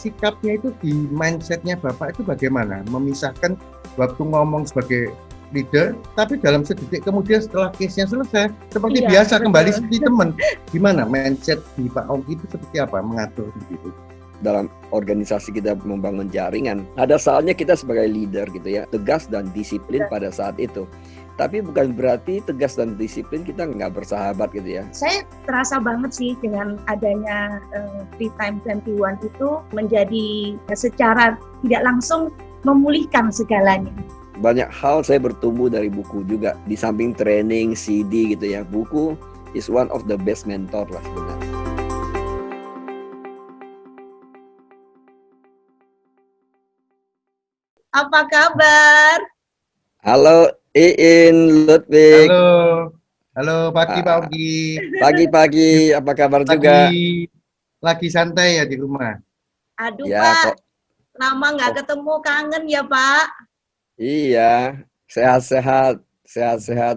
sikapnya itu di mindsetnya Bapak itu bagaimana? Memisahkan waktu ngomong sebagai leader, tapi dalam sedetik kemudian setelah case-nya selesai, seperti Iya, biasa betul. kembali seperti teman. Gimana mindset di Pak Ongki itu seperti apa mengatur begitu? Dalam organisasi kita membangun jaringan, ada saatnya kita sebagai leader gitu ya, tegas dan disiplin pada saat itu. Tapi bukan berarti tegas dan disiplin kita nggak bersahabat gitu ya. Saya terasa banget sih dengan adanya Free Time 21 itu menjadi secara tidak langsung memulihkan segalanya. Banyak hal saya bertumbuh dari buku juga. Di samping training, CD gitu ya, buku is one of the best mentor lah sebenarnya. Apa kabar? Halo Iin, Ludwig. Halo pagi Pak Ongki. Pagi-pagi, apa kabar juga? Lagi santai ya di rumah. Aduh Ya, Pak, kok. lama nggak ketemu, kangen ya Pak. Iya, sehat-sehat.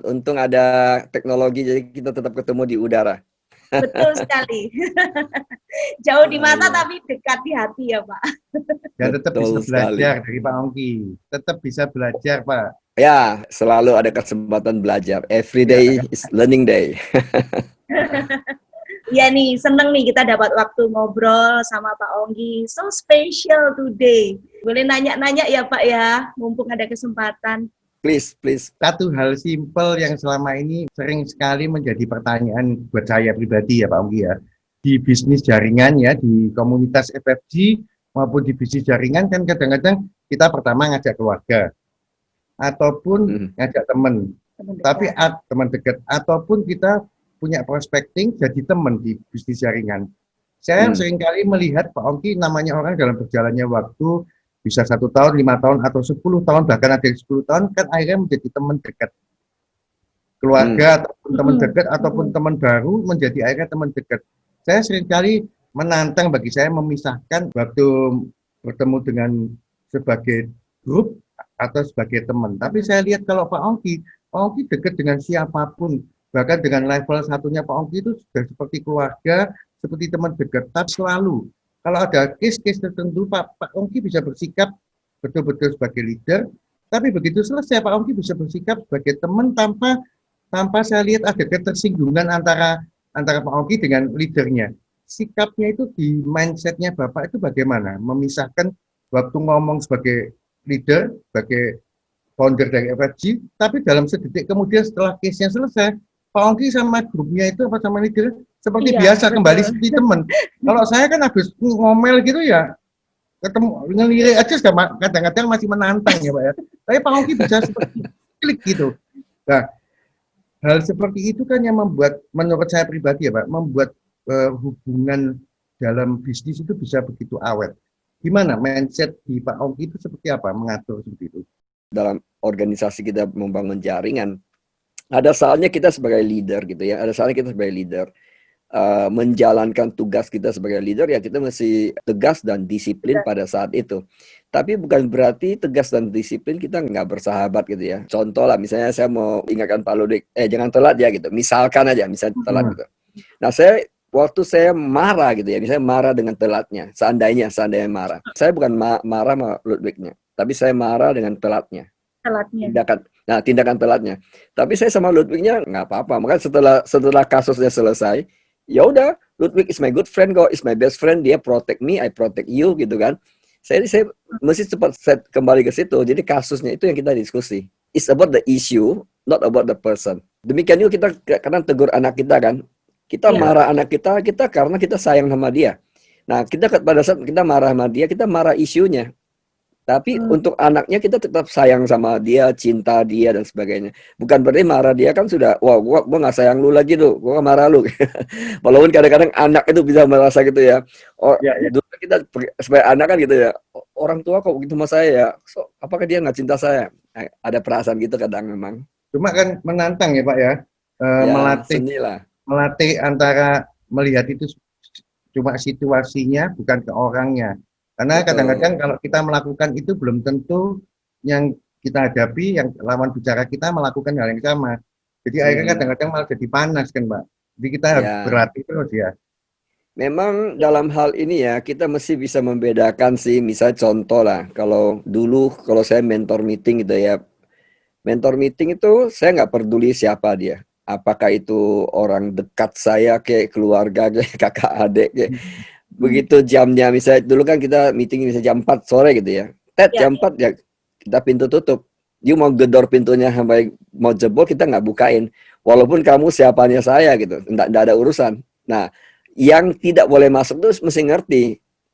Untung ada teknologi, jadi kita tetap ketemu di udara. Betul sekali. Jauh di mata Iya. tapi dekat di hati ya Pak. Dan tetap bisa Betul sekali. belajar dari Pak Ongki. Tetap bisa belajar Pak. Ya, selalu ada kesempatan belajar. Every Ya, day is learning day. Iya nih, seneng nih kita dapat waktu ngobrol sama Pak Ongki. So special today. Boleh nanya-nanya ya Pak ya, mumpung ada kesempatan. Please. Satu hal simpel yang selama ini sering sekali menjadi pertanyaan buat saya pribadi ya Pak Ongki ya. Di bisnis jaringan ya, di komunitas FFG maupun di bisnis jaringan kan kadang-kadang kita pertama ngajak keluarga ataupun ngajak teman. Tapi teman dekat ataupun kita punya prospecting jadi teman di bisnis jaringan. Saya seringkali melihat Pak Ongki namanya orang dalam berjalannya waktu bisa 1 tahun, 5 tahun atau 10 tahun bahkan ada yang 10 tahun kan akhirnya menjadi teman dekat keluarga ataupun teman dekat ataupun teman baru menjadi akhirnya teman dekat. Saya seringkali menantang bagi saya memisahkan waktu bertemu dengan sebagai grup atau sebagai teman. Tapi saya lihat kalau Pak Ongki dekat dengan siapapun, bahkan dengan level satunya Pak Ongki itu sudah seperti keluarga, seperti teman dekat. Tapi selalu kalau ada case-case tertentu Pak Ongki bisa bersikap betul-betul sebagai leader. Tapi begitu selesai Pak Ongki bisa bersikap sebagai teman tanpa saya lihat ada ketersinggungan antara Pak Ongki dengan leadernya. Sikapnya itu di mindsetnya Bapak itu bagaimana? Memisahkan waktu ngomong sebagai leader, sebagai founder dari FFG, tapi dalam sedetik kemudian setelah case-nya selesai, Pak Ongki sama grupnya itu apa sama leader seperti biasa kembali seperti teman. Kalau saya kan habis ngomel gitu ya, ketemu ngelirik aja kadang-kadang masih menantang ya Pak ya. Tapi Pak Ongki bisa seperti klik gitu. Nah, hal seperti itu kan yang membuat, menurut saya pribadi ya Pak, membuat hubungan dalam bisnis itu bisa begitu awet. Gimana mindset di Pak Ongki itu seperti apa mengatur seperti itu? Dalam organisasi kita membangun jaringan, ada saatnya kita sebagai leader gitu ya, ada saatnya kita sebagai leader menjalankan tugas kita sebagai leader, ya kita mesti tegas dan disiplin pada saat itu. Tapi bukan berarti tegas dan disiplin kita nggak bersahabat gitu ya. Contoh lah, misalnya saya mau ingatkan Pak Ludwig, jangan telat ya gitu. Misalkan aja, misalnya telat gitu. Nah, waktu saya marah gitu ya, misalnya marah dengan telatnya, seandainya marah. Saya bukan marah sama Ludwignya, tapi saya marah dengan telatnya. Tindakan telatnya. Tapi saya sama Ludwignya nggak apa-apa. Maka setelah kasusnya selesai, ya udah, Ludwig is my good friend kok, is my best friend, dia protect me, I protect you gitu kan. Saya mesti cepat set kembali ke situ. Jadi kasusnya itu yang kita diskusi. It's about the issue, not about the person. Demikian juga kita kadang tegur anak kita kan. Kita marah anak kita karena kita sayang sama dia. Nah, pada saat kita marah sama dia, kita marah isunya. Tapi untuk anaknya kita tetap sayang sama dia, cinta dia dan sebagainya. Bukan berarti marah dia kan sudah, wah gua nggak sayang lu lagi tuh, gua marah lu. Walaupun kadang-kadang anak itu bisa merasa gitu ya. Dulu kita sebagai anak kan gitu ya. Orang tua kok begitu sama saya ya. So, apakah dia nggak cinta saya? Ada perasaan gitu kadang memang. Cuma kan menantang ya Pak ya. Melatih antara melihat itu cuma situasinya bukan ke orangnya. Karena kadang-kadang kalau kita melakukan itu belum tentu yang kita hadapi, yang lawan bicara kita melakukan hal yang sama. Jadi akhirnya kadang-kadang malah jadi panas kan Pak. Jadi kita harus berlatih terus ya. Memang dalam hal ini ya kita mesti bisa membedakan sih. Misal contoh lah, kalau dulu kalau saya mentor meeting gitu ya, mentor meeting itu saya nggak peduli siapa dia. Apakah itu orang dekat saya, kayak keluarga, kayak kakak adik, kayak Hmm. begitu jamnya. Misalnya dulu kan kita meeting misalnya jam 4 sore gitu ya. Ya, Jam 4 ya kita pintu tutup. You mau gedor pintunya sampai mau jebol kita nggak bukain. Walaupun kamu siapanya saya gitu, nggak ada urusan. Nah, yang tidak boleh masuk tuh mesti ngerti.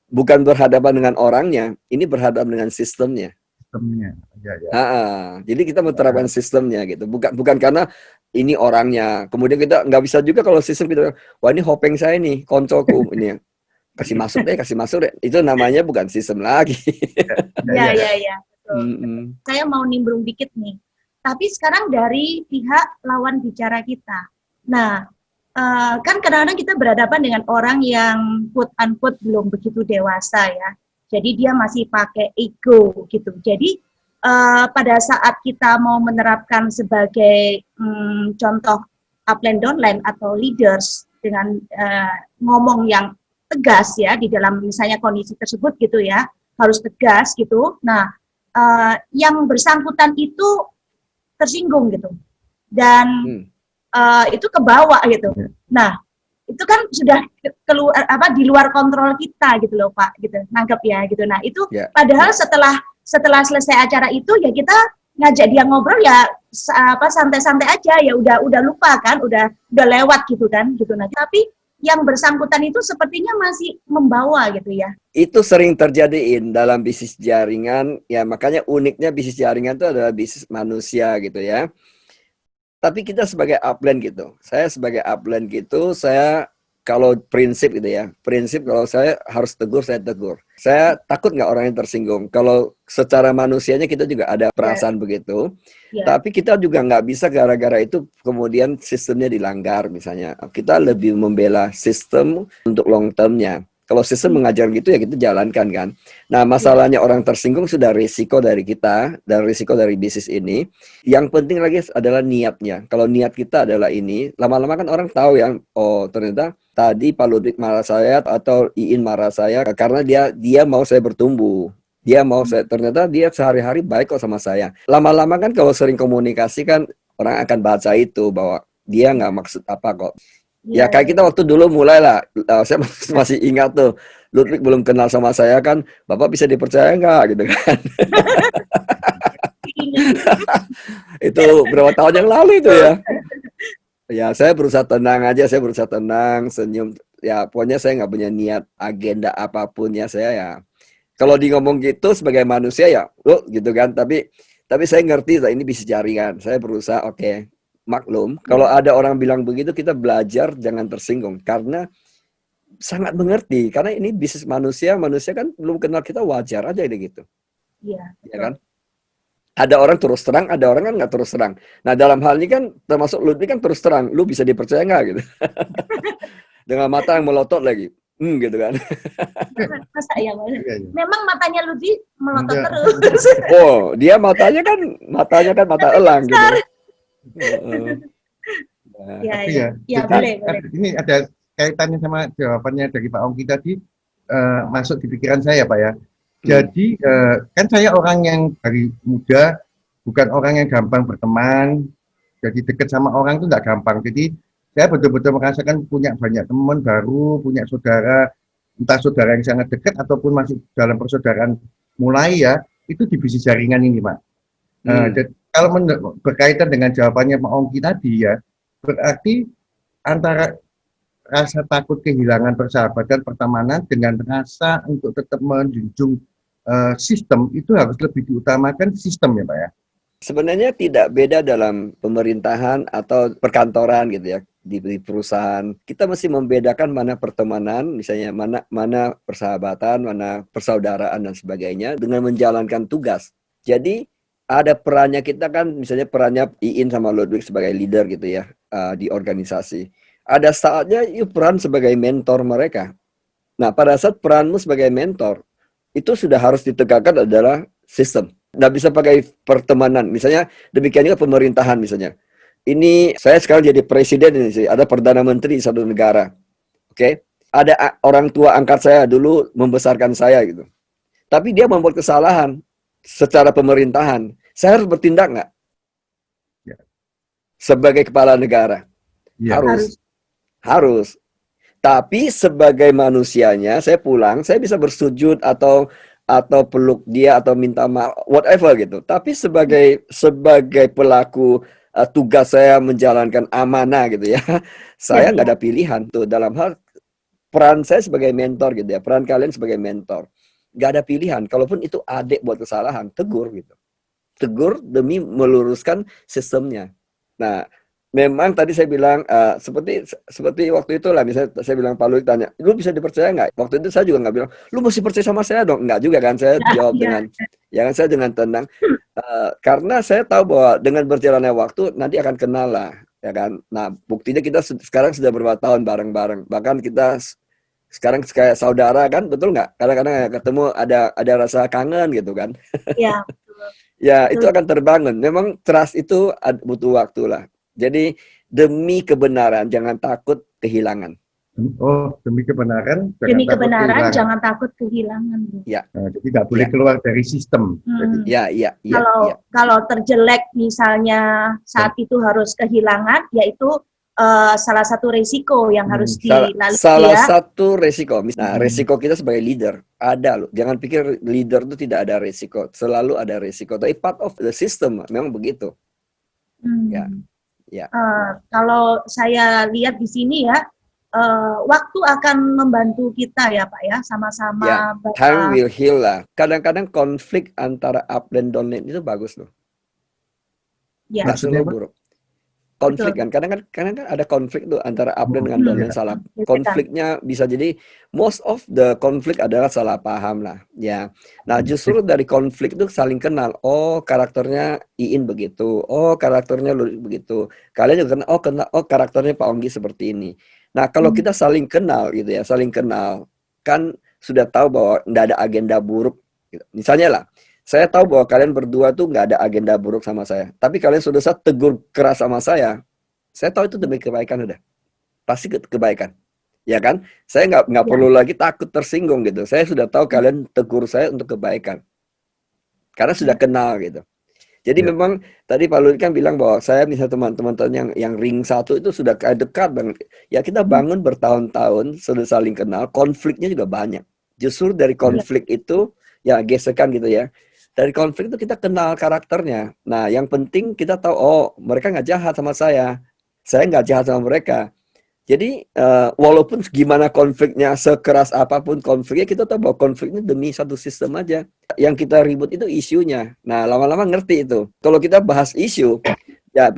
Bukan berhadapan dengan orangnya, ini berhadapan dengan sistemnya. Sistemnya. Ya, ya. Jadi kita menerapkan sistemnya gitu. Bukan karena ini orangnya. Kemudian kita nggak bisa juga kalau sistem kita, wah ini hopeng saya nih, koncoku ini kasih masuk deh. Itu namanya bukan sistem lagi. ya, ya, ya. Betul. Mm-mm. Saya mau nimbrung dikit nih. Tapi sekarang dari pihak lawan bicara kita. Nah, kan kadang-kadang kita berhadapan dengan orang yang quote-unquote belum begitu dewasa ya. Jadi dia masih pakai ego gitu. Jadi pada saat kita mau menerapkan sebagai contoh upline downline atau leaders dengan ngomong yang tegas ya di dalam misalnya kondisi tersebut gitu ya, harus tegas gitu. Nah, yang bersangkutan itu tersinggung gitu. Dan itu ke bawah gitu. Nah, itu kan sudah keluar di luar kontrol kita gitu loh Pak, gitu. Nangkep ya gitu. Nah, itu padahal setelah selesai acara itu ya kita ngajak dia ngobrol ya santai-santai aja ya udah lupa kan, udah lewat gitu kan gitu. Nah, tapi yang bersangkutan itu sepertinya masih membawa gitu ya. Itu sering terjadi dalam bisnis jaringan ya, makanya uniknya bisnis jaringan itu adalah bisnis manusia gitu ya. Tapi kita sebagai upline gitu, saya sebagai upline gitu, saya kalau prinsip gitu ya, prinsip kalau saya harus tegur, saya tegur. Saya takut nggak orang yang tersinggung. Kalau secara manusianya kita juga ada perasaan begitu, tapi kita juga nggak bisa gara-gara itu kemudian sistemnya dilanggar misalnya. Kita lebih membela sistem untuk long termnya. Kalau sistem mengajar gitu ya kita jalankan kan. Nah masalahnya orang tersinggung sudah risiko dari kita, dan risiko dari bisnis ini. Yang penting lagi adalah niatnya. Kalau niat kita adalah ini, lama-lama kan orang tahu ya, oh ternyata tadi Pak Ludwig marah saya atau Iin marah saya karena dia mau saya bertumbuh. Dia mau saya, ternyata dia sehari-hari baik kok sama saya. Lama-lama kan kalau sering komunikasi kan orang akan baca itu bahwa dia nggak maksud apa kok. Ya kayak kita waktu dulu mulai lah, saya masih ingat tuh, Ludwig belum kenal sama saya kan, Bapak bisa dipercaya nggak gitu kan. Itu berapa tahun yang lalu itu ya. Ya saya berusaha tenang aja, saya berusaha tenang, senyum. Ya pokoknya saya nggak punya niat agenda apapun ya, saya ya. Kalau di ngomong gitu sebagai manusia ya, lo gitu kan, tapi saya ngerti lah ini bisnis jaringan. Saya berusaha maklum, kalau ada orang bilang begitu kita belajar jangan tersinggung karena sangat mengerti, karena ini bisnis manusia kan belum kenal kita, wajar aja ini gitu. Iya. Ya kan? Ada orang terus terang, ada orang kan nggak terus terang. Nah dalam hal ini kan termasuk Ludwig kan terus terang, lu bisa dipercaya nggak gitu? Dengan mata yang melotot lagi, gitu kan? Masa ya, memang matanya Ludwig melotot terus. Oh, dia matanya kan mata elang gitu. Ya, boleh. Ini ada kaitannya sama jawabannya dari Pak Ongki tadi, masuk di pikiran saya Pak ya. Jadi kan saya orang yang dari muda, bukan orang yang gampang berteman, jadi dekat sama orang itu nggak gampang. Jadi saya betul-betul merasakan punya banyak teman baru, punya saudara, entah saudara yang sangat dekat ataupun masuk dalam persaudaraan mulai ya, itu di bisnis jaringan ini Pak. Jadi, kalau berkaitan dengan jawabannya Pak Ongki tadi ya, berarti antara rasa takut kehilangan persahabatan pertemanan dengan rasa untuk tetap menjunjung sistem itu harus lebih diutamakan sistem ya Pak ya. Sebenarnya tidak beda dalam pemerintahan atau perkantoran gitu ya, di perusahaan. Kita mesti membedakan mana pertemanan, misalnya mana persahabatan, mana persaudaraan dan sebagainya dengan menjalankan tugas. Jadi ada perannya kita kan, misalnya perannya Iin sama Ludwig sebagai leader gitu ya di organisasi. Ada saatnya peran sebagai mentor mereka. Nah pada saat peranmu sebagai mentor itu sudah harus ditegakkan adalah sistem. Nggak bisa pakai pertemanan. Misalnya demikian juga pemerintahan misalnya. Ini saya sekarang jadi presiden ini sih, ada perdana menteri di satu negara. Oke? ada orang tua angkat saya dulu membesarkan saya gitu. Tapi dia membuat kesalahan secara pemerintahan. Saya harus bertindak nggak? Ya. Sebagai kepala negara. Ya. Harus. Tapi sebagai manusianya, saya pulang, saya bisa bersujud atau peluk dia atau minta maaf, whatever gitu. Tapi sebagai pelaku tugas saya menjalankan amanah gitu ya, saya nggak ada pilihan tuh dalam hal peran saya sebagai mentor gitu ya, peran kalian sebagai mentor. Nggak ada pilihan. Kalaupun itu adik buat kesalahan, tegur gitu. Tegur demi meluruskan sistemnya. Nah, memang tadi saya bilang seperti waktu itu lah, misalnya saya bilang Pak Luik tanya, lu bisa dipercaya nggak? Waktu itu saya juga nggak bilang, lu mesti percaya sama saya dong. Nggak juga kan, saya jawab dengan tenang. Karena saya tahu bahwa dengan berjalannya waktu nanti akan kenal lah, ya kan. Nah, buktinya kita sekarang sudah beberapa tahun bareng-bareng. Bahkan kita sekarang kayak saudara kan, betul nggak? Kadang-kadang ketemu ada rasa kangen gitu kan. Iya. Ya, itu akan terbangun. Memang trust itu butuh waktu lah. Jadi demi kebenaran jangan takut kehilangan. Oh, demi kebenaran jangan takut kehilangan. Ya. Nah, jadi nggak boleh keluar dari sistem. Ya. Kalau terjelek misalnya saat itu harus kehilangan, yaitu salah satu resiko yang harus dilalui. Salah satu resiko. Nah, resiko kita sebagai leader ada loh. Jangan pikir leader itu tidak ada resiko. Selalu ada resiko. Tapi part of the system memang begitu. Ya. Kalau saya lihat di sini ya, waktu akan membantu kita ya Pak ya, sama-sama. Ya, time will heal lah. Kadang-kadang konflik antara up dan down itu bagus loh. Ya. Nggak selalu buruk. Konflik kan, kadang-kadang ada konflik tuh antara up dengan down dan salah. Konfliknya bisa jadi most of the konflik adalah salah paham lah, ya. Nah, justru dari konflik itu saling kenal. Oh, karakternya Iin begitu. Oh, karakternya Lulik begitu. Kalian juga kenal. Oh, karakternya Pak Onggi seperti ini. Nah, kalau kita saling kenal gitu ya, saling kenal, kan sudah tahu bahwa nggak ada agenda buruk. Gitu. Misalnya lah, saya tahu bahwa kalian berdua tuh nggak ada agenda buruk sama saya. Tapi kalian sudah tegur keras sama saya tahu itu demi kebaikan udah. Pasti kebaikan. Ya kan? Saya nggak perlu lagi takut tersinggung gitu. Saya sudah tahu kalian tegur saya untuk kebaikan. Karena sudah kenal gitu. Jadi memang tadi Pak Lulik kan bilang bahwa saya misalnya teman-teman yang ring 1 itu sudah kayak dekat banget. Ya kita bangun bertahun-tahun, sudah saling kenal, konfliknya juga banyak. Justru dari konflik itu, ya gesekan gitu ya. Dari konflik itu kita kenal karakternya. Nah, yang penting kita tahu, oh mereka nggak jahat sama saya nggak jahat sama mereka. Jadi walaupun gimana konfliknya, sekeras apapun konfliknya, kita tahu bahwa konfliknya demi satu sistem aja. Yang kita ribut itu isunya. Nah, lama-lama ngerti itu. Kalau kita bahas isu ya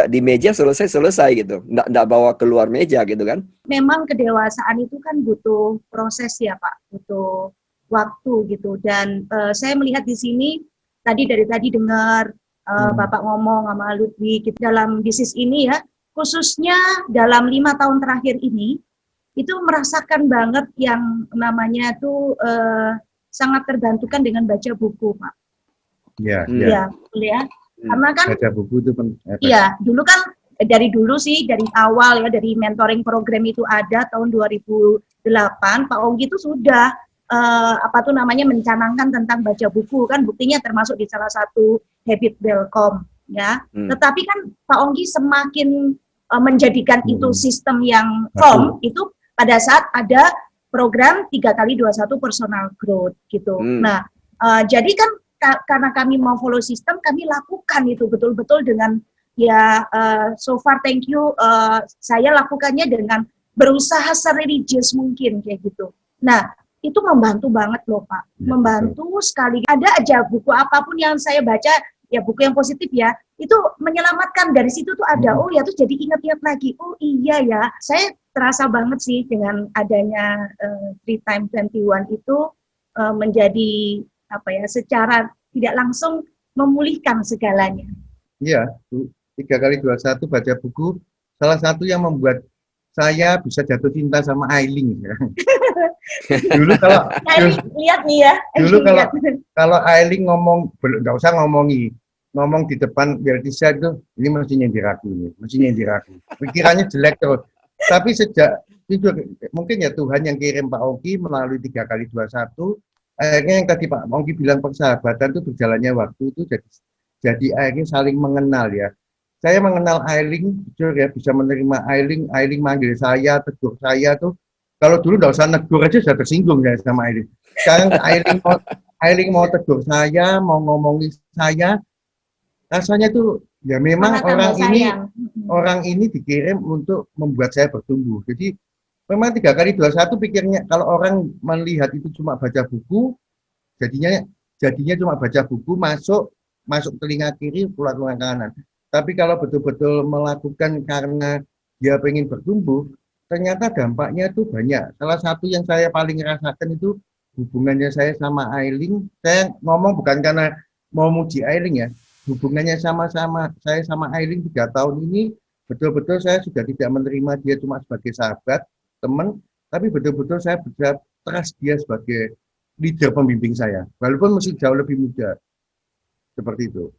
di meja selesai gitu. Nggak bawa keluar meja gitu kan. Memang kedewasaan itu kan butuh proses ya Pak, butuh waktu gitu. Dan saya melihat di sini dari tadi dengar Bapak ngomong sama Ludwig gitu, dalam bisnis ini ya, khususnya dalam 5 tahun terakhir ini itu merasakan banget yang namanya tuh sangat terbantukan dengan baca buku Pak. Iya, betul ya. Karena kan baca buku itu iya, dulu kan dari awal ya, dari mentoring program itu ada tahun 2008 Pak Onggi itu sudah mencanangkan tentang baca buku, kan buktinya termasuk di salah satu habit welcome ya. Tetapi kan Pak Onggi semakin menjadikan itu sistem yang firm itu pada saat ada program 3x21 personal growth gitu. Nah, jadi kan karena kami mau follow sistem, kami lakukan itu betul-betul dengan so far thank you, saya lakukannya dengan berusaha sereligius mungkin kayak gitu. Nah, itu membantu banget loh Pak, membantu sekali. Ada aja buku apapun yang saya baca, ya buku yang positif ya, itu menyelamatkan. Dari situ tuh ada, oh ya tuh jadi ingat-ingat lagi, oh iya ya, saya terasa banget sih dengan adanya 3x21 itu menjadi secara tidak langsung memulihkan segalanya. Iya, 3x21 baca buku, salah satu yang membuat saya bisa jatuh cinta sama Ailing. Dulu kalau lihat nih ya. Dulu kalau Ailing ngomong, nggak usah ngomong di depan Beltisa itu, ini mesti nyindir aku. Pikirannya jelek terus. Tapi sejak itu mungkin ya Tuhan yang kirim Pak Ogi melalui 3x21. Akhirnya yang tadi Pak Ogi bilang persahabatan itu berjalannya waktu itu jadi akhirnya saling mengenal ya. Saya mengenal Ailing, jujur ya, bisa menerima Ailing, Ailing manggil saya, tegur saya tuh. Kalau dulu nggak usah negur aja sudah tersinggung saya sama Ailing. Sekarang Ailing mau tegur saya, mau ngomongin saya, rasanya tuh ya memang Malah tambah sayang. orang ini dikirim untuk membuat saya bertumbuh. Jadi memang 3x21 pikirnya kalau orang melihat itu cuma baca buku, jadinya cuma baca buku masuk telinga kiri keluar telinga kanan. Tapi kalau betul-betul melakukan karena dia pengen bertumbuh, ternyata dampaknya itu banyak. Salah satu yang saya paling rasakan itu hubungannya saya sama Ailing. Saya ngomong bukan karena mau muji Ailing ya, hubungannya sama-sama saya sama Ailing 3 tahun ini betul-betul saya sudah tidak menerima dia cuma sebagai sahabat, teman, tapi betul-betul saya bisa trust dia sebagai leader pembimbing saya, walaupun masih jauh lebih muda, seperti itu.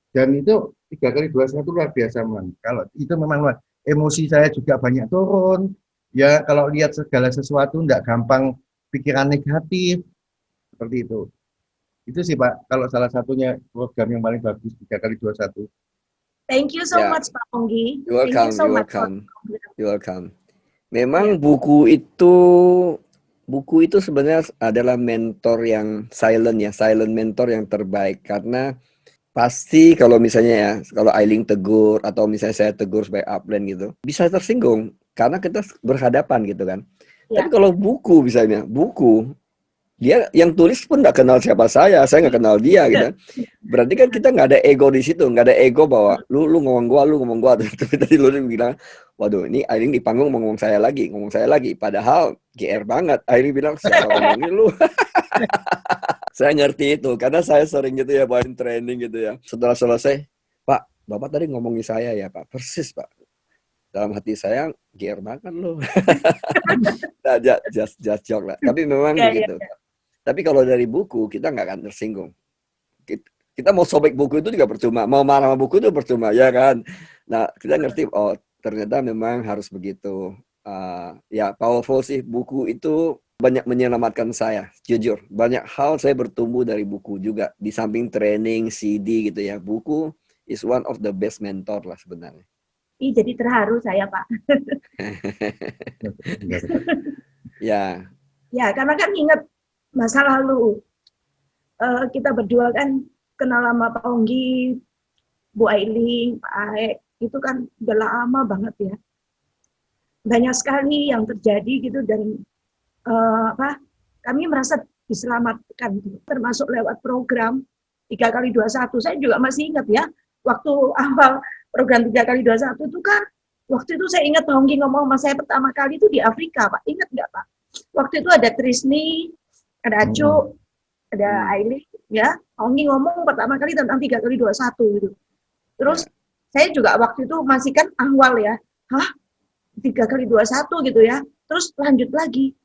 Dan itu 3x21 luar biasa, man. Kalau itu memang emosi saya juga banyak turun, ya kalau lihat segala sesuatu tidak gampang pikiran negatif, seperti itu. Itu sih Pak, kalau salah satunya program yang paling bagus 3x21. Thank you so Ya, much Pak Onggi. you're Thank you welcome, so you're much. welcome, you're welcome. Ya. Memang buku itu sebenarnya adalah mentor yang silent ya, silent mentor yang terbaik karena pasti kalau misalnya ya, kalau Ailing tegur atau misalnya saya tegur sebagai upline gitu, bisa tersinggung karena kita berhadapan gitu kan. Tapi Ya. kalau buku misalnya, dia yang tulis pun nggak kenal siapa saya nggak kenal dia gitu. Berarti kan kita nggak ada ego di situ, nggak ada ego bahwa lu ngomong gua. Tapi tadi lu bilang, waduh ini Ailing di panggung mau ngomong saya lagi. Padahal GR banget. Ailing bilang siapa ngomongin lu? Saya ngerti itu karena saya sering gitu ya bawain training gitu ya. Setelah selesai, Pak, Bapak tadi ngomongin saya ya Pak, persis Pak. Dalam hati saya GR banget lu. Nah, just joke lah. Tapi memang Ya, begitu. Tapi kalau dari buku kita nggak akan tersinggung. Kita mau sobek buku itu juga percuma, mau marah sama buku itu percuma, ya kan? Nah, kita ngerti, oh ternyata memang harus begitu. Ya, powerful sih buku itu banyak menyelamatkan saya, jujur. Banyak hal saya bertumbuh dari buku juga. Di samping training, CD gitu ya. Buku is one of the best mentor lah sebenarnya. Ih, jadi terharu saya Pak. Ya. Ya, karena kan ingat masa lalu. Kita berdua kan kenal sama Pak Onggi, Bu Ailing, Pak Aek, itu kan udah lama banget ya. Banyak sekali yang terjadi gitu dan kami merasa diselamatkan gitu. Termasuk lewat program 3x21. Saya juga masih ingat ya, waktu awal program 3x21 itu kan, waktu itu saya ingat Pak Onggi ngomong sama saya pertama kali itu di Afrika, Pak. Ingat nggak Pak? Waktu itu ada Trisni, ada Acu, ada Aileen, ya. Onggi ngomong pertama kali tentang 3x21 gitu. Terus saya juga waktu itu masih kan awal ya, 3x21 gitu ya. Terus lanjut lagi,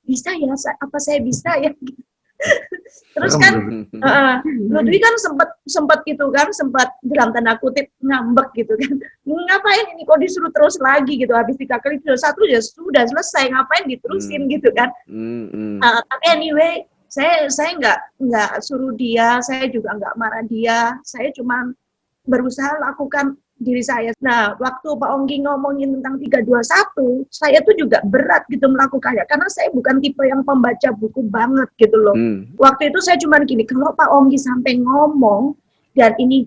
bisa ya? Apa saya bisa ya? Terus kan Ludwi kan sempat gitu kan, sempat dalam tanda kutip ngambek gitu kan. Ngapain ini kok disuruh terus lagi gitu, habis 3x21 ya sudah selesai, ngapain diterusin gitu kan. Tapi anyway, saya nggak suruh dia, saya juga nggak marah dia, saya cuma berusaha lakukan diri saya. Nah, waktu Pak Onggi ngomongin tentang 321, saya tuh juga berat gitu melakukannya, karena saya bukan tipe yang pembaca buku banget gitu loh. Waktu itu saya cuma gini, kalau Pak Onggi sampai ngomong, dan ini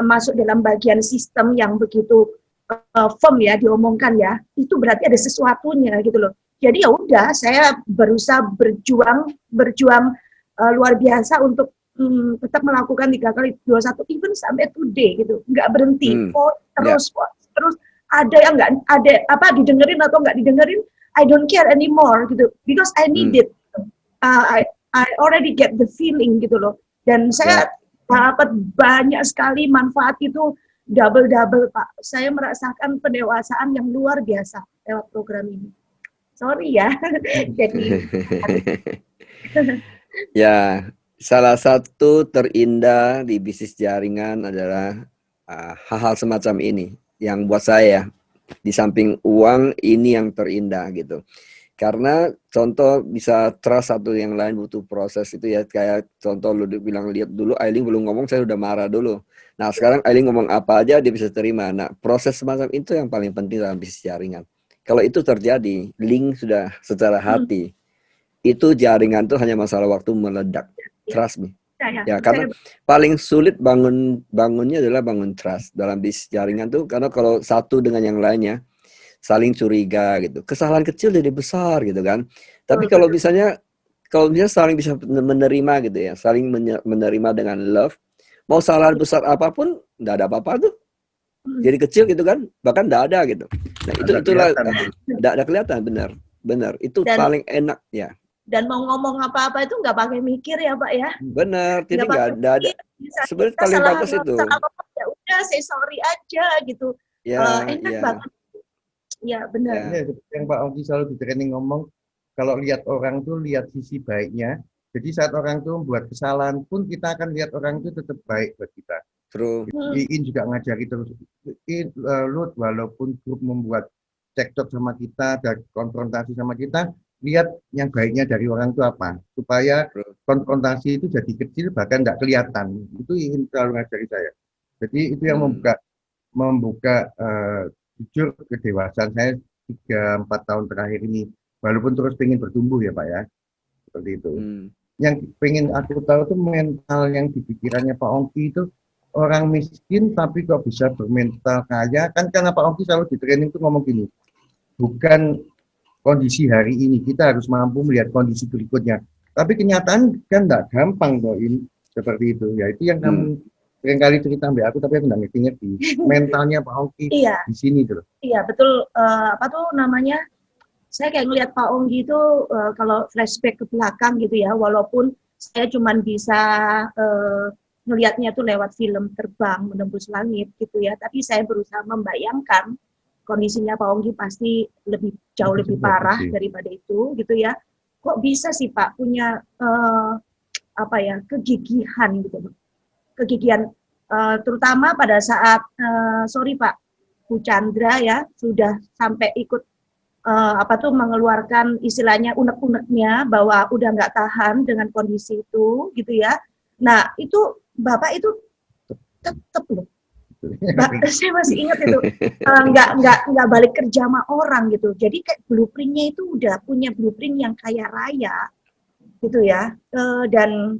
masuk dalam bagian sistem yang begitu firm ya, diomongkan ya, itu berarti ada sesuatunya gitu loh. Jadi ya udah, saya berusaha berjuang luar biasa untuk tetap melakukan 3x21 even sampai today gitu, nggak berhenti. Terus ada yang nggak ada didengerin atau nggak didengerin, I don't care anymore gitu, because I need it. I already get the feeling gitu loh, dan saya dapat banyak sekali manfaat itu double Pak. Saya merasakan pendewasaan yang luar biasa lewat program ini. Sorry ya, jadi ya, salah satu terindah di bisnis jaringan adalah hal-hal semacam ini yang buat saya Di samping uang, ini yang terindah gitu. Karena contoh bisa trust satu yang lain butuh proses itu ya, kayak contoh lu bilang lihat dulu Aileen belum ngomong saya udah marah dulu. Nah sekarang Aileen ngomong apa aja dia bisa terima. Nah proses semacam itu yang paling penting dalam bisnis jaringan. Kalau itu terjadi, link sudah secara hati, itu jaringan tuh hanya masalah waktu meledak. Trust me. Ya karena paling sulit bangunnya adalah bangun trust dalam bisnis jaringan tuh, karena kalau satu dengan yang lainnya saling curiga gitu, kesalahan kecil jadi besar gitu kan. Tapi kalau misalnya saling bisa menerima gitu ya, saling menerima dengan love, mau salah besar apapun nggak ada apa-apa tuh, jadi kecil gitu kan, bahkan nggak ada gitu. Nah itulah nggak ada kelihatan, benar itu paling enak ya. Dan mau ngomong apa-apa itu nggak pakai mikir ya Pak ya. Benar, jadi nggak ada. Sebenarnya paling bagus itu. Ya udah, say sorry aja gitu. Ya, enak banget. Ya benar. Ya, yang Pak Ongki selalu di training ngomong, kalau lihat orang tuh lihat sisi baiknya. Jadi saat orang tuh membuat kesalahan pun kita akan lihat orang itu tetap baik buat kita. True. Iin juga ngajari terus. Lut, walaupun grup membuat cekcok sama kita, dan konfrontasi sama kita, lihat yang baiknya dari orang itu apa, supaya konfrontasi itu jadi kecil bahkan nggak kelihatan. Itu ingin selalu ngajari saya. Jadi itu yang membuka jujur kedewasaan saya 3-4 tahun terakhir ini, walaupun terus pengen bertumbuh ya Pak ya, seperti itu. Yang pengen aku tahu tuh mental yang di pikirannya Pak Ongki itu, orang miskin tapi kok bisa bermental kaya, kan karena Pak Ongki selalu di training tuh ngomong gini, bukan kondisi hari ini, kita harus mampu melihat kondisi berikutnya. Tapi kenyataan kan nggak gampang kok ini seperti itu. Ya itu yang kamu seringkali cerita sampai aku, tapi aku nggak ngerti mentalnya Pak Ongki di sini tuh. Iya betul. Apa tuh namanya? Saya kayak ngelihat Pak Ongki itu kalau flashback ke belakang gitu ya, walaupun saya cuma bisa ngelihatnya tuh lewat film Terbang Menembus Langit gitu ya, tapi saya berusaha membayangkan kondisinya Pak Ongki pasti jauh lebih parah daripada itu gitu ya. Kok bisa sih Pak punya kegigihan gitu, kegigihan terutama pada saat sorry Pak Bu Chandra ya sudah sampai ikut mengeluarkan istilahnya unek-uneknya bahwa udah nggak tahan dengan kondisi itu gitu ya. Nah itu Bapak itu tetap loh. Saya masih ingat itu nggak balik kerja sama orang gitu. Jadi kayak blueprintnya itu udah punya blueprint yang kaya raya gitu ya. Dan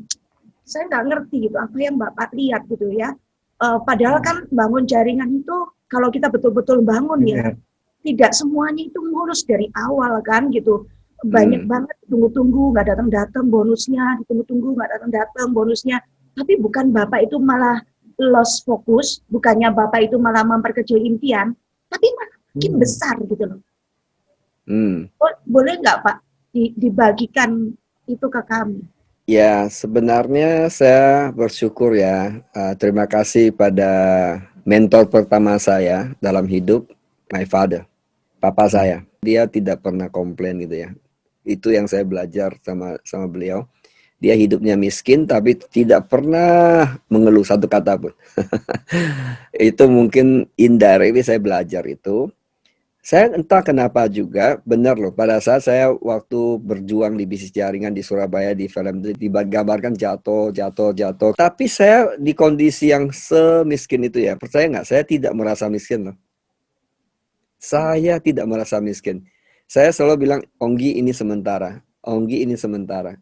saya nggak ngerti gitu apa yang Bapak lihat gitu ya. Padahal kan bangun jaringan itu kalau kita betul-betul bangun ya, tidak semuanya itu ngurus dari awal kan gitu. Banyak banget tunggu-tunggu nggak datang-datang bonusnya, ditunggu-tunggu nggak datang-datang bonusnya. Tapi bukan Bapak itu malah lost fokus, bukannya Bapak itu malah memperkecil impian, tapi makin besar gitu loh. Boleh nggak Pak dibagikan itu ke kami? Ya sebenarnya saya bersyukur ya, terima kasih pada mentor pertama saya dalam hidup, my father, papa saya. Dia tidak pernah komplain gitu ya. Itu yang saya belajar sama beliau. Dia hidupnya miskin tapi tidak pernah mengeluh satu kata pun. Itu mungkin indirectly saya belajar itu. Saya entah kenapa juga, benar loh, pada saat saya waktu berjuang di bisnis jaringan di Surabaya, di film itu digambarkan jatuh. Tapi saya di kondisi yang semiskin itu ya, percaya nggak, saya tidak merasa miskin loh. Saya tidak merasa miskin. Saya selalu bilang, Onggi ini sementara. Onggi ini sementara.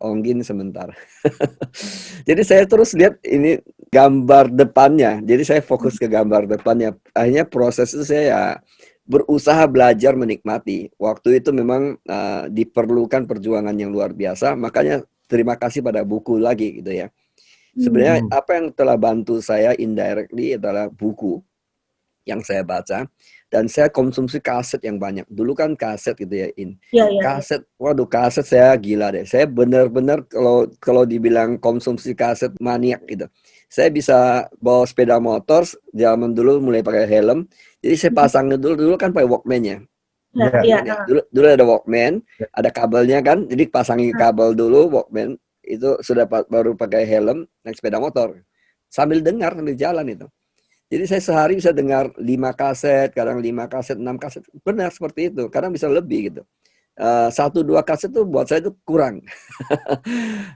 Jadi saya terus lihat ini gambar depannya. Jadi saya fokus ke gambar depannya. Akhirnya proses itu saya berusaha belajar menikmati. Waktu itu memang diperlukan perjuangan yang luar biasa. Makanya terima kasih pada buku lagi gitu ya. Sebenarnya apa yang telah bantu saya indirectly adalah buku yang saya baca. Dan saya konsumsi kaset yang banyak. Dulu kan kaset gitu ya, kaset, waduh kaset saya gila deh. Saya benar-benar kalau dibilang konsumsi kaset maniak gitu. Saya bisa bawa sepeda motor, zaman dulu mulai pakai helm. Jadi saya pasangnya dulu kan pakai Walkman-nya. Dulu ada Walkman, ada kabelnya kan. Jadi pasangin kabel dulu Walkman, itu sudah baru pakai helm naik sepeda motor. Sambil dengar sambil jalan itu. Jadi saya sehari bisa dengar 5 kaset, kadang 5 kaset, 6 kaset. Benar seperti itu. Kadang bisa lebih gitu. 1-2 kaset tuh buat saya itu kurang.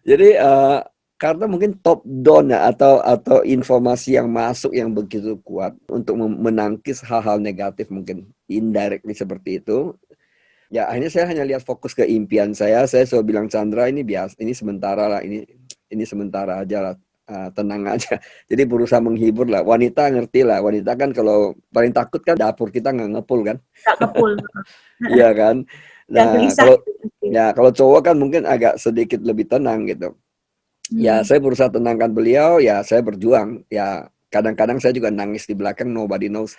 Jadi karena mungkin top down ya, atau informasi yang masuk yang begitu kuat untuk menangkis hal-hal negatif mungkin indirectly seperti itu. Ya akhirnya saya hanya lihat fokus ke impian saya. Saya selalu bilang Chandra ini biasa, ini sementara lah, ini sementara aja lah. Tenang aja. Jadi berusaha menghibur lah. Wanita ngerti lah. Wanita kan kalau paling takut kan dapur kita nggak ngepul kan. Nggak kepul. Iya kan. Yang Nah gelisah kalau gitu pasti. ya kalau cowok kan mungkin agak sedikit lebih tenang gitu. Ya saya berusaha tenangkan beliau. Ya saya berjuang. Ya kadang-kadang saya juga nangis di belakang. Nobody knows.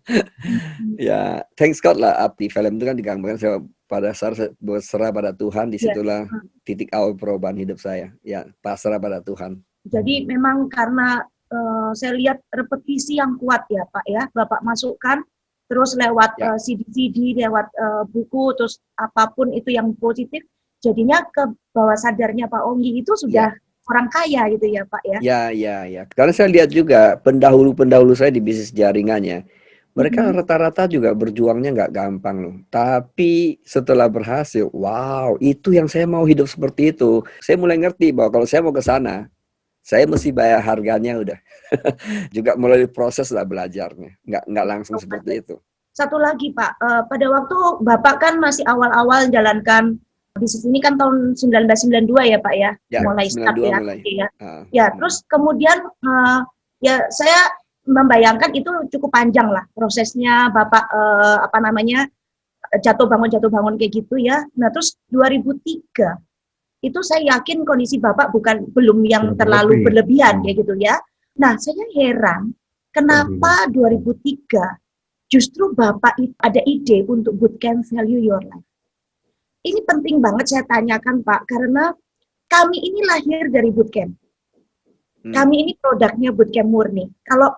Hmm. Ya thanks God lah. Di film itu kan digambarkan saya pada saat saya berserah pada Tuhan. Ya. Disitulah titik awal perubahan hidup saya. Ya pasrah pada Tuhan. Jadi memang karena saya lihat repetisi yang kuat ya Pak ya, Bapak masukkan terus lewat Ya. CD-CD, lewat buku, terus apapun itu yang positif, jadinya ke bawah sadarnya Pak Onggi itu sudah orang kaya gitu ya Pak ya. Ya. Karena saya lihat juga pendahulu-pendahulu saya di bisnis jaringannya, mereka rata-rata juga berjuangnya nggak gampang loh. Tapi setelah berhasil, wow, itu yang saya mau hidup seperti itu. Saya mulai ngerti bahwa kalau saya mau ke sana, saya mesti bayar harganya udah. Juga melalui proses lah belajarnya. Nggak langsung seperti itu. Satu lagi Pak, pada waktu Bapak kan masih awal-awal jalankan bisnis ini kan tahun 1992 ya Pak ya, mulai start 92 ya. mulai. Ya, terus kemudian ya saya membayangkan itu cukup panjang lah prosesnya Bapak jatuh bangun kayak gitu ya. Nah, terus 2003 itu saya yakin kondisi Bapak belum yang terlalu berlebihan kayak gitu ya. Nah, saya heran kenapa 2003 justru Bapak ada ide untuk bootcamp Value Your Life. Ini penting banget saya tanyakan Pak, karena kami ini lahir dari bootcamp. Kami ini produknya bootcamp murni. Kalau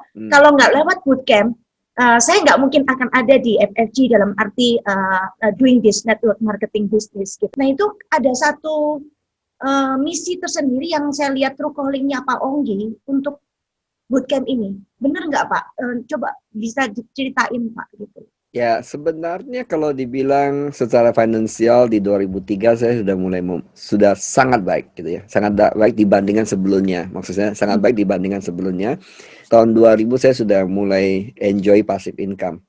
nggak lewat bootcamp, saya nggak mungkin akan ada di FFG dalam arti doing this network marketing business. Gitu. Nah itu ada satu misi tersendiri yang saya lihat true calling-nya Pak Onggi untuk bootcamp ini. Benar nggak Pak? Coba bisa diceritain Pak gitu. Ya, sebenarnya kalau dibilang secara finansial di 2003 saya sudah sangat baik gitu ya. Sangat baik dibandingkan sebelumnya. Maksudnya sangat baik dibandingkan sebelumnya. Tahun 2000 saya sudah mulai enjoy passive income.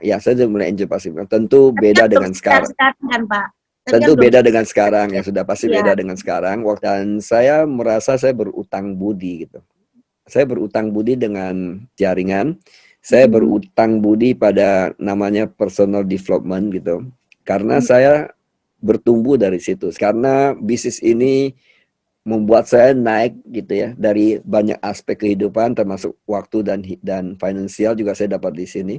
Ya, saya sudah mulai enjoy passive income. Tentu beda dengan sekarang. Kan, Pak? Tentu beda dengan sekarang, ya sudah pasti beda dengan sekarang. Dan saya merasa saya berutang budi gitu. Saya berutang budi dengan jaringan. Saya berutang budi pada namanya personal development gitu. Karena saya bertumbuh dari situ. Karena bisnis ini membuat saya naik gitu ya dari banyak aspek kehidupan termasuk waktu dan finansial juga saya dapat di sini.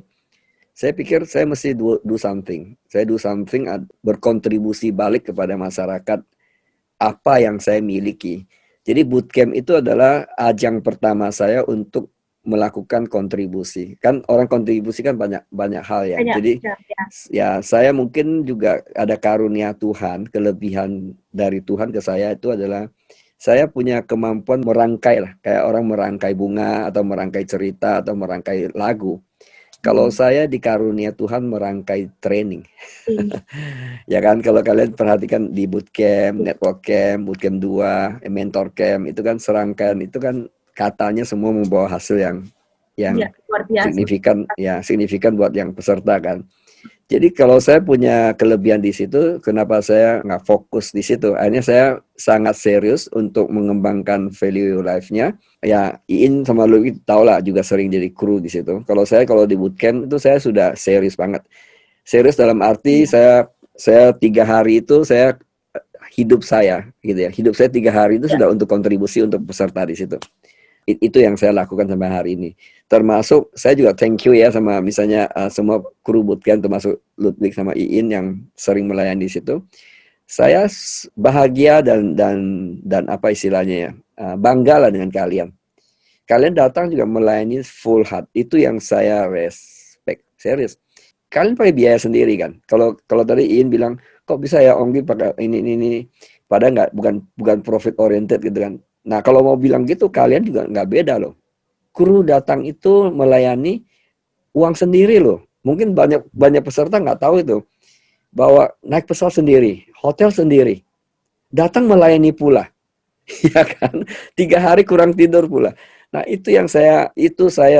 Saya pikir saya mesti do something. Saya do something berkontribusi balik kepada masyarakat apa yang saya miliki. Jadi bootcamp itu adalah ajang pertama saya untuk melakukan kontribusi. Kan orang kontribusi kan banyak hal ya. Jadi ya saya mungkin juga ada karunia Tuhan, kelebihan dari Tuhan ke saya itu adalah saya punya kemampuan merangkai lah, kayak orang merangkai bunga atau merangkai cerita atau merangkai lagu. Kalau saya dikarunia Tuhan merangkai training. Ya kan, kalau kalian perhatikan di bootcamp, network camp, bootcamp 2, mentor camp, itu kan serangkaian, itu kan katanya semua membawa hasil yang signifikan buat yang peserta kan. Jadi kalau saya punya kelebihan di situ, kenapa saya nggak fokus di situ? Akhirnya saya sangat serius untuk mengembangkan value life-nya. Ya, Iin sama Luigi tahu lah juga sering jadi kru di situ. Kalau di bootcamp itu saya sudah serius banget. Serius dalam arti saya 3 hari itu saya hidup saya gitu ya. Hidup saya 3 hari itu sudah untuk kontribusi untuk peserta di situ. Itu yang saya lakukan sampai hari ini. Termasuk saya juga thank you ya sama misalnya semua kru bootcamp termasuk Ludwig sama Iin yang sering melayani di situ. Saya bahagia dan apa istilahnya ya, bangga lah dengan kalian. Kalian datang juga melayani full heart. Itu yang saya respect, serius. Kalian pakai biaya sendiri kan. Kalau tadi Iin bilang kok bisa ya Onggi pakai ini. Padahal bukan profit oriented gitu kan. Nah kalau mau bilang gitu kalian juga nggak beda loh. kru datang itu melayani uang sendiri loh. Mungkin banyak peserta nggak tahu itu, bahwa naik pesawat sendiri, hotel sendiri, datang melayani pula, ya kan? 3 hari kurang tidur pula. Nah itu yang saya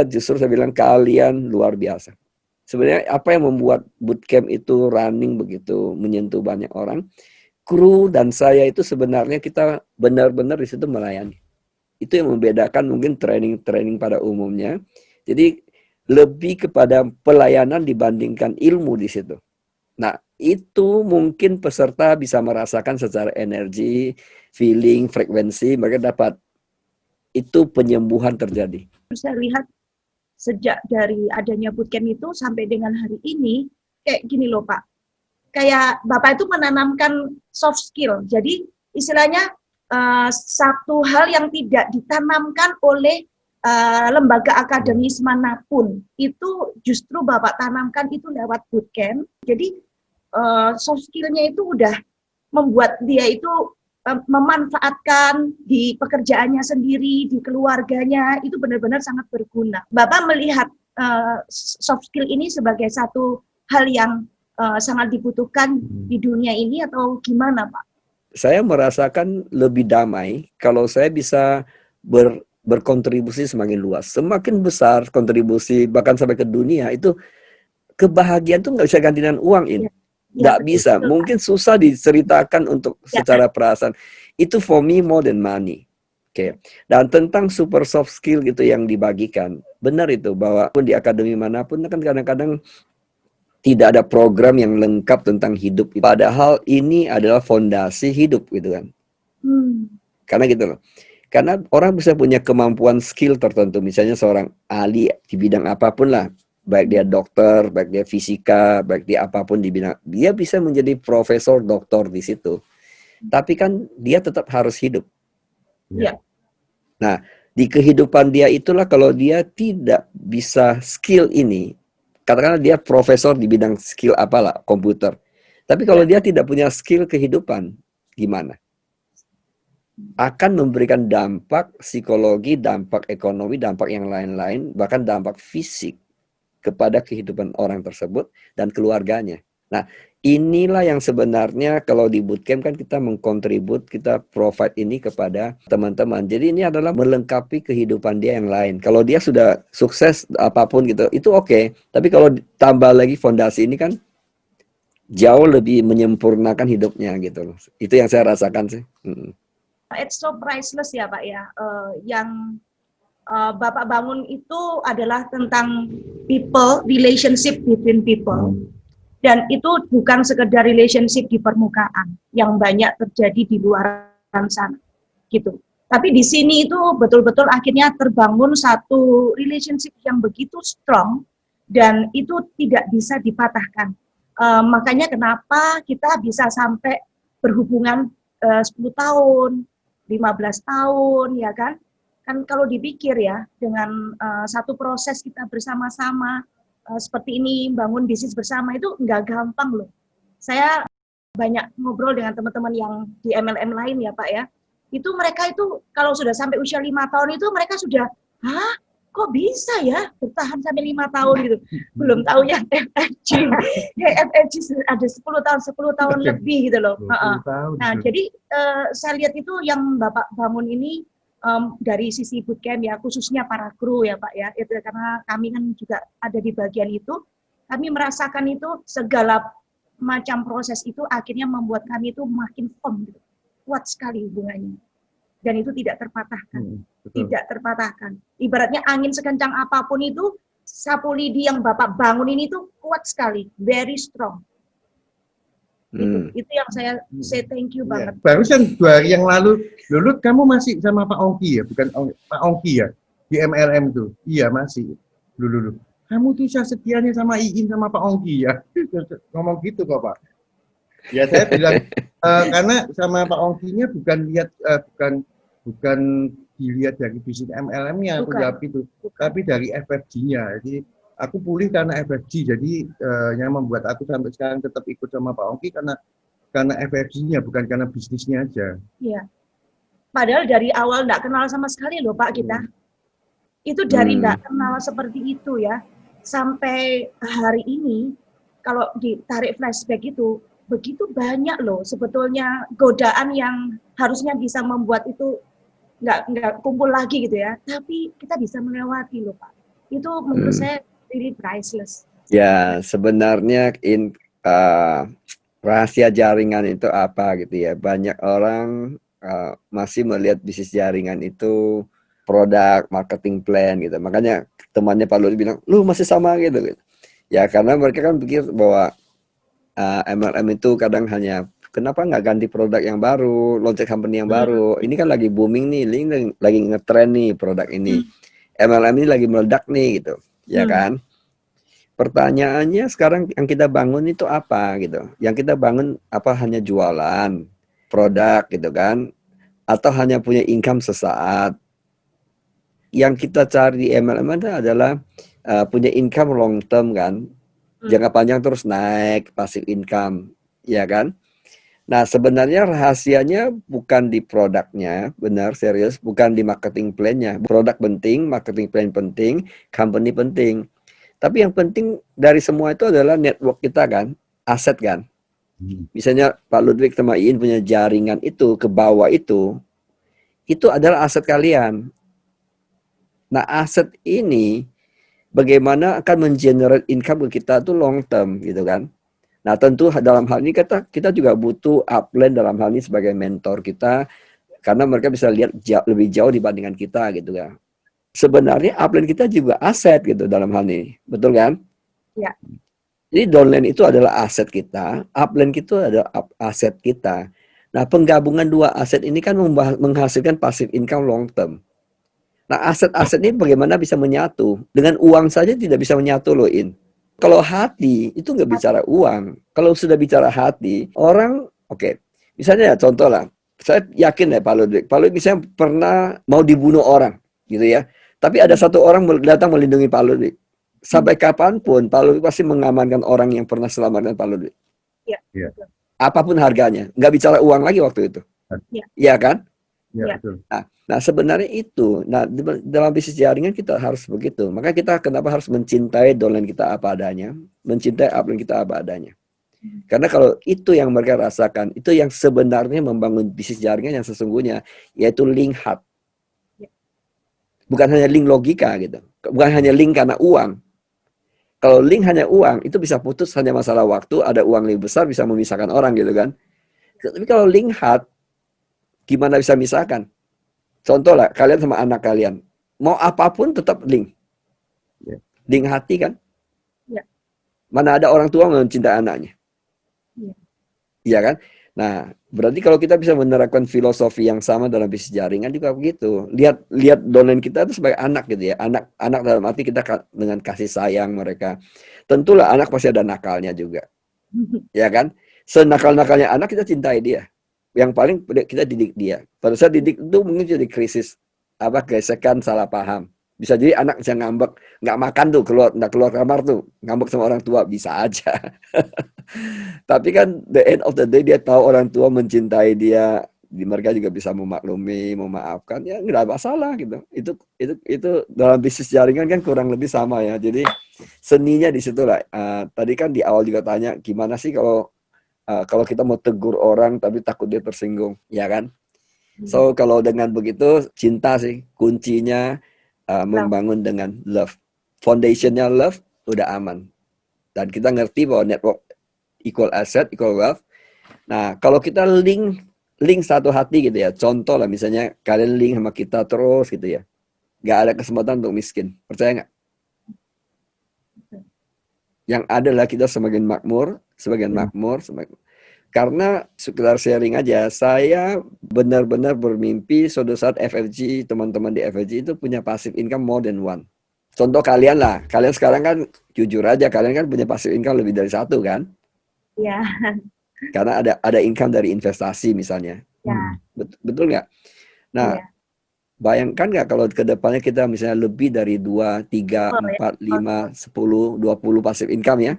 justru saya bilang kalian luar biasa. Sebenarnya apa yang membuat bootcamp itu running begitu menyentuh banyak orang, kru dan saya itu sebenarnya kita benar-benar di situ melayani. Itu yang membedakan mungkin training pada umumnya. Jadi lebih kepada pelayanan dibandingkan ilmu di situ. Nah, itu mungkin peserta bisa merasakan secara energi, feeling, frekuensi, mereka dapat itu penyembuhan terjadi. Saya lihat sejak dari adanya bootcamp itu sampai dengan hari ini, kayak gini loh Pak, kayak Bapak itu menanamkan soft skill. Jadi istilahnya satu hal yang tidak ditanamkan oleh lembaga akademis manapun, itu justru Bapak tanamkan itu lewat bootcamp. Jadi soft skill-nya itu udah membuat dia itu memanfaatkan di pekerjaannya sendiri, di keluarganya, itu benar-benar sangat berguna. Bapak melihat soft skill ini sebagai satu hal yang sangat dibutuhkan di dunia ini atau gimana, Pak? Saya merasakan lebih damai kalau saya bisa berkontribusi semakin luas. Semakin besar kontribusi, bahkan sampai ke dunia, itu kebahagiaan tuh nggak bisa ganti dengan uang ini. Nggak bisa, mungkin susah diceritakan untuk secara perasaan. Itu for me more than money. Oke. Dan tentang super soft skill gitu yang dibagikan, benar itu bahwa pun di akademi manapun kan kadang-kadang tidak ada program yang lengkap tentang hidup. Padahal ini adalah fondasi hidup gitu kan. Karena gitu loh. Karena orang bisa punya kemampuan skill tertentu, misalnya seorang ahli di bidang apapun lah. Baik dia dokter, baik dia fisika, baik dia apapun di bidang, dia bisa menjadi profesor, doktor di situ. Tapi kan dia tetap harus hidup. Ya. Nah, di kehidupan dia itulah kalau dia tidak bisa skill ini, katakanlah dia profesor di bidang skill apalah, komputer. Tapi kalau dia tidak punya skill kehidupan, gimana? Akan memberikan dampak psikologi, dampak ekonomi, dampak yang lain-lain, bahkan dampak fisik kepada kehidupan orang tersebut dan keluarganya. Nah, inilah yang sebenarnya kalau di bootcamp kan kita mengkontribut, kita provide ini kepada teman-teman. Jadi ini adalah melengkapi kehidupan dia yang lain. Kalau dia sudah sukses apapun gitu, itu oke. Tapi kalau tambah lagi fondasi ini kan jauh lebih menyempurnakan hidupnya gitu loh. Itu yang saya rasakan sih. It's so priceless ya Pak ya. Yang Bapak bangun itu adalah tentang people, relationship between people. Dan itu bukan sekedar relationship di permukaan yang banyak terjadi di luar sana, gitu. Tapi di sini itu betul-betul akhirnya terbangun satu relationship yang begitu strong dan itu tidak bisa dipatahkan. Makanya kenapa kita bisa sampai berhubungan 10 tahun, 15 tahun, ya kan? Kan kalau dipikir ya, dengan satu proses kita bersama-sama, seperti ini, bangun bisnis bersama itu nggak gampang loh. Saya banyak ngobrol dengan teman-teman yang di MLM lain ya Pak ya, itu mereka itu kalau sudah sampai usia 5 tahun itu mereka sudah, hah? Kok bisa ya bertahan sampai 5 tahun gitu. Belum tahu yang FFG. Ya FFG ada 10 tahun lebih gitu loh. Nah, jadi saya lihat itu yang Bapak bangun ini dari sisi bootcamp ya, khususnya para kru ya Pak ya, itu karena kami kan juga ada di bagian itu, kami merasakan itu segala macam proses itu akhirnya membuat kami itu makin firm, gitu. Kuat sekali hubungannya, dan itu tidak terpatahkan, tidak terpatahkan. Ibaratnya angin sekencang apapun itu, sapu lidi yang Bapak bangun ini tuh kuat sekali, very strong. Itu yang saya say thank you banget. Barusan 2 hari yang lalu, Lulut kamu masih sama Pak Ongki ya, bukan Pak Ongki ya, di MLM tuh. Iya masih, Lulut. Kamu tuh setianya sama Iin sama Pak Ongki ya, ngomong gitu kok Pak. Ya saya bilang karena sama Pak Ongkinya bukan lihat bukan dilihat dari bisnis MLM-nya aku jawab itu, tapi dari FFG-nya. Jadi aku pulih karena FFG, jadi yang membuat aku sampai sekarang tetap ikut sama Pak Ongki karena FFG-nya, bukan karena bisnisnya aja. Iya. Padahal dari awal nggak kenal sama sekali loh Pak kita. Itu dari Hmm. nggak kenal seperti itu ya, sampai hari ini, kalau ditarik flashback itu, begitu banyak loh sebetulnya godaan yang harusnya bisa membuat itu nggak kumpul lagi gitu ya, tapi kita bisa melewati loh Pak. Itu menurut Hmm. saya really priceless. Ya, sebenarnya rahasia jaringan itu apa gitu ya. Banyak orang masih melihat bisnis jaringan itu produk marketing plan gitu. Makanya temannya Pak Lutfi bilang, lu masih sama gitu, gitu. Ya karena mereka kan pikir bahwa MLM itu kadang hanya kenapa nggak ganti produk yang baru, launch company yang baru. Ini kan lagi booming nih, ini lagi ngetren nih produk ini. MLM ini lagi meledak nih gitu, ya kan? Pertanyaannya sekarang yang kita bangun itu apa gitu? Yang kita bangun apa hanya jualan produk gitu kan? Atau hanya punya income sesaat? Yang kita cari di MLM adalah punya income long term kan? Jangka panjang terus naik, passive income, ya kan? Nah, sebenarnya rahasianya bukan di produknya, benar serius, bukan di marketing plan-nya. Produk penting, marketing plan penting, company penting. Tapi yang penting dari semua itu adalah network kita kan, aset kan. Misalnya Pak Ludwig sama Iin punya jaringan itu ke bawah itu adalah aset kalian. Nah, aset ini bagaimana akan mengenerate income kita tuh long term gitu kan. Nah, tentu dalam hal ini kita juga butuh upline dalam hal ini sebagai mentor kita karena mereka bisa lihat lebih jauh dibandingkan kita gitu kan. Sebenarnya upline kita juga aset gitu dalam hal ini. Betul kan? Ya. Jadi downline itu adalah aset kita, upline itu adalah aset kita. Nah, penggabungan dua aset ini kan menghasilkan passive income long term. Nah, aset-aset ini bagaimana bisa menyatu? Dengan uang saja tidak bisa menyatu loh, In. Kalau hati itu nggak bicara uang. Kalau sudah bicara hati, orang oke. Misalnya contoh lah, saya yakin ya Pak Ludwig. Pak Ludwig misalnya pernah mau dibunuh orang, gitu ya. Tapi ada satu orang datang melindungi Pak Ludwig. Sampai kapanpun Pak Ludwig pasti mengamankan orang yang pernah selamatkan Pak Ludwig. Ya. Apapun harganya, nggak bicara uang lagi waktu itu. Ya. Iya kan? Ya. Betul. Nah, sebenarnya itu. Nah, dalam bisnis jaringan kita harus begitu. Maka kita kenapa harus mencintai downline kita apa adanya, mencintai upline kita apa adanya. Karena kalau itu yang mereka rasakan, itu yang sebenarnya membangun bisnis jaringan yang sesungguhnya, yaitu link heart. Bukan hanya link logika gitu. Bukan hanya link karena uang. Kalau link hanya uang, itu bisa putus hanya masalah waktu, ada uang lebih besar bisa memisahkan orang gitu kan. Tapi kalau link heart, gimana bisa memisahkan? Contoh lah, kalian sama anak kalian. Mau apapun tetap link. Link hati kan? Ya. Mana ada orang tua mencintai anaknya? Iya kan? Nah, berarti kalau kita bisa menerapkan filosofi yang sama dalam bisnis jaringan juga begitu. Lihat downline kita itu sebagai anak gitu ya. Anak dalam arti kita dengan kasih sayang mereka. Tentulah anak pasti ada nakalnya juga. Ya kan? Senakal-nakalnya anak kita cintai dia. Yang paling kita didik dia. Pada saat didik itu mungkin jadi krisis gesekan, salah paham. Bisa jadi anak bisa ngambek, nggak makan tuh, nggak keluar kamar tuh, ngambek sama orang tua, bisa aja. Tapi kan the end of the day dia tahu orang tua mencintai dia, mereka juga bisa memaklumi, memaafkan, ya nggak ada masalah gitu. Itu dalam bisnis jaringan kan kurang lebih sama ya. Jadi seninya di situ lah. Tadi kan di awal juga tanya gimana sih kalau kita mau tegur orang tapi takut dia tersinggung, ya kan? So kalau dengan begitu cinta sih kuncinya, membangun dengan love. Foundationnya love udah aman. Dan kita ngerti bahwa network equal asset, equal wealth. Nah, kalau kita link satu hati gitu ya. Contoh lah misalnya kalian link sama kita terus gitu ya. Nggak ada kesempatan untuk miskin. Percaya nggak? Yang ada lah kita semakin makmur. Karena sekedar sharing aja, saya benar-benar bermimpi suatu saat FFG, teman-teman di FFG itu punya passive income more than one. Contoh kalian lah, kalian sekarang kan jujur aja, kalian kan punya passive income lebih dari satu kan? Ya. Karena ada income dari investasi misalnya. Ya. Betul nggak? Nah, bayangkan nggak kalau ke depannya kita misalnya lebih dari 2, 3, 4, 5, 10, 20 passive income ya?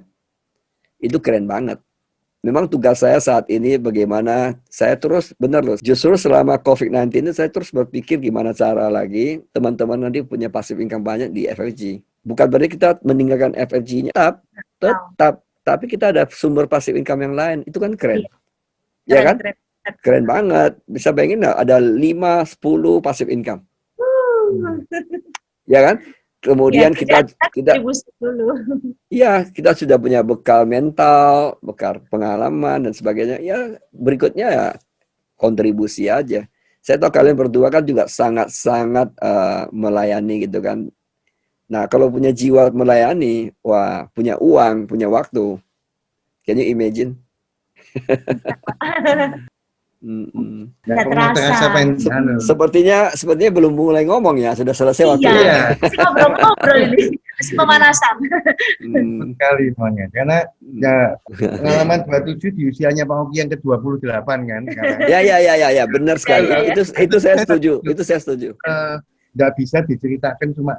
Itu keren banget. Memang tugas saya saat ini bagaimana saya terus, benar loh, justru selama COVID-19 itu saya terus berpikir gimana cara lagi teman-teman nanti punya passive income banyak di FFG. Bukan berarti kita meninggalkan FFG-nya, tetap, tapi kita ada sumber passive income yang lain, itu kan keren. Ya kan? Keren banget. Bisa bayangin nggak ada 5-10 passive income. Ya kan? Kemudian kita dulu. Iya, kita sudah punya bekal mental, bekal pengalaman dan sebagainya. Ya, berikutnya ya kontribusi aja. Saya tahu kalian berdua kan juga sangat-sangat melayani gitu kan. Nah, kalau punya jiwa melayani, wah, punya uang, punya waktu. Can you imagine? Nggak terasa. Sepertinya belum mulai ngomong ya, sudah selesai waktu. Iya, masih ngobrol-ngobrol ini, masih pemanasan. Sekali semuanya, karena ya pengalaman 27 di usianya Pak Oki yang ke-28 kan. Ya, benar sekali. Itu saya setuju. Nggak bisa diceritakan cuma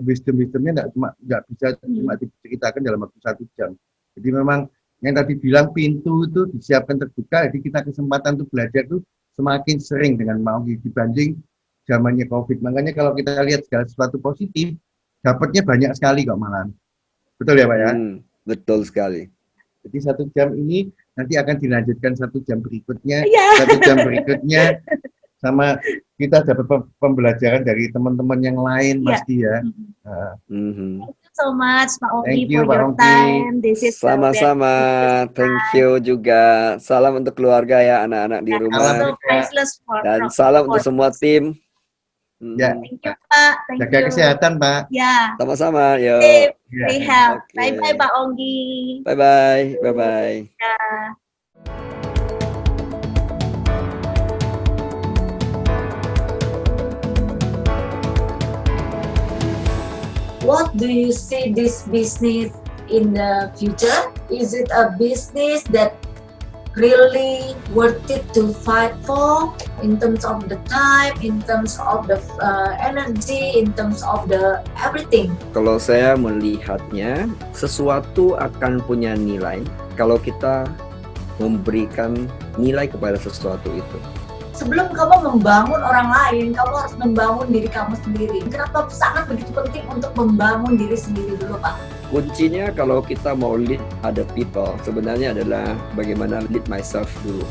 wisdom-wisdomnya nggak bisa cuma diceritakan dalam waktu 1 jam. Jadi memang yang tadi bilang pintu itu disiapkan terbuka, jadi kita kesempatan untuk belajar itu semakin sering dengan Pak Oki dibanding zamannya COVID. Makanya kalau kita lihat segala sesuatu positif, dapatnya banyak sekali kok malahan. Betul ya Pak ya? Betul sekali. Jadi 1 jam ini nanti akan dilanjutkan 1 jam berikutnya, 1 jam berikutnya, sama kita dapat pembelajaran dari teman-teman yang lain pasti ya. Thank you so much Pak Oki Thank you, for your Pak Oki. time. This is Sama-sama. Thank you juga. Salam untuk keluarga ya, anak-anak di rumah. Dan salam untuk semua tim. Ya. Thank you Pak. Jaga kesehatan Pak. Ya. Sama-sama. Yo. Stay healthy. Okay. Bye-bye Pak Oki. Bye-bye. Bye-bye. Ya. What do you see this business in the future? Is it a business that really worth it to fight for in terms of the time, in terms of the energy, in terms of the everything? Kalau saya melihatnya, sesuatu akan punya nilai kalau kita memberikan nilai kepada sesuatu itu. Sebelum kamu membangun orang lain, kamu harus membangun diri kamu sendiri. Kenapa sangat begitu penting untuk membangun diri sendiri dulu, Pak? Kuncinya kalau kita mau lead other people, sebenarnya adalah bagaimana lead myself dulu.